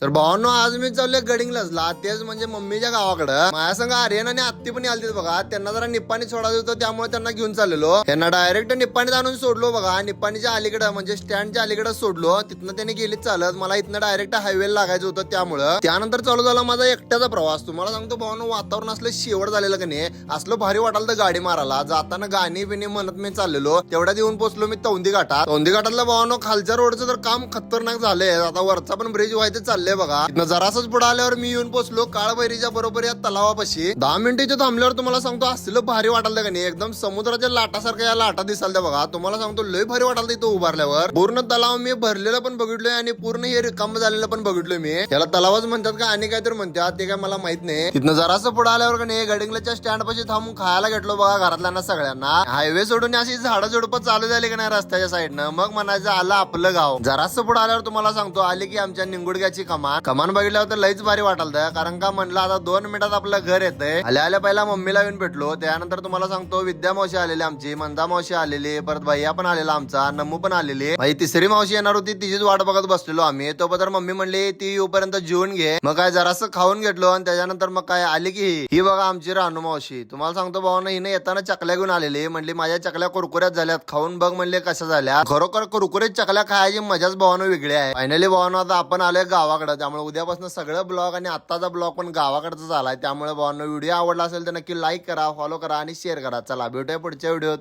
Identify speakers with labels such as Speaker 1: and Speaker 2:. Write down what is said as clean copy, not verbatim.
Speaker 1: तर भावांनो आज मी चाललोय गडिंग्लजला, तेच म्हणजे मम्मीच्या गावाकडं. माझ्या संग आर्यन आणि आत्ती पण आलतीत बघा. त्यांना जरा निप्पाणी सोडायचं होतं, त्यामुळे त्यांना घेऊन चाललेलो. त्यांना डायरेक्ट निप्पाणीत आणून सोडलो बघा. निप्पाणीच्या अलीकडे म्हणजे स्टँडच्या अलीकडे सोडलो. तिथनं त्यांनी गेलीत चालत. मला इथनं डायरेक्ट हायवे लागायचं होतं, त्यामुळं त्यानंतर चालू झाला माझा एकट्याचा प्रवास. तुम्हाला सांगतो भावांनो, वातावरण असलं शेवट झालेलं का नाही, असलं भारी वाटाल तर गाडी मारायला. जाताना गाणी बिणी म्हणत मी चाललेलो. तेवढ्यात येऊन पोहोचलो मी तौंदी घाटात. तौंदी घाटातलं भावांनो खालच्या रोडचं तर काम खतरनाक झालंय. आता वरचा पण ब्रिज व्हायचं चाललंय बघा. इथनं जरासच पुढे आल्यावर मी येऊन पोहोचलो काळभैरीच्या बरोबर या तलावापाशी. 10 मिनिटाच्या थांबल्यावर तुम्हाला सांगतो असलं भारी वाटाल का नाही, एकदम समुद्राच्या लाटासारख्या या लाटा दिसाल त्या बघा. तुम्हाला सांगतो लय भारी वाटाल इथं उभारल्यावर. पूर्ण तलाव मी भरलेलं पण बघितलोय आणि पूर्ण हे रिकाम झालेलं पण बघितलोय मी. त्याला तलावच म्हणतात का आणि काहीतरी म्हणतात ते काय मला माहित नाही. तिथनं जरासं पुढे आल्यावर का नाही गडिंग्लजच्या स्टँड पाशी थांबून खायला घेतलो बघा घरातल्यांना सगळ्यांना. हायवे सोडून अशी झाडं झुडपं चालू झाली का नाही रस्त्याच्या साईडनं, मग म्हणायचं आलं आपलं गाव. जरासं पुढे आल्यावर तुम्हाला सांगतो आली की आमच्या निंगुडग्याची कमान बघितल्यावर तर लईच भारी वाटाल. कारण का म्हणलं आता 2 मिनिटात आपलं घर येतंय. आल्या पहिला मम्मीला येऊन भेटलो. त्यानंतर तुम्हाला सांगतो विद्या मावशी आलेली आमची, मंदा मावशी आलेली, परत भैया पण आलेला आमचा, नम्मू पण आलेली. भाई तिसरी मावशी येणार होती, तिचीच वाट बघत बसलेलो आम्ही. तोपर्यंत मम्मी म्हणली ती येऊपर्यंत जेवून घे. मग काय जरासं खाऊन घेतलो आणि त्याच्यानंतर मग काय आली की ही बघा आमची रानू मावशी. तुम्हाला सांगतो भावानं हिने येताना चकल्या घेऊन आलेली. म्हणली माझ्या चकल्या कुरकुऱ्यात झाल्यात, खाऊन बघ म्हणले कशा झाल्या. खरोखर कुरकुरीत चकल्या खायची मजाच भावानं वेगळी आहे. फायनली भावानं आता आपण आलोय गावाकडे, त्यामुळे उद्यापासून सगळं ब्लॉग आणि आत्ताचा ब्लॉग पण गावाकडचा झालाय. त्यामुळे भावांनो व्हिडिओ आवडला असेल तर नक्की लाईक करा, फॉलो करा आणि शेअर करा. चला भेटूया पुढच्या व्हिडिओत.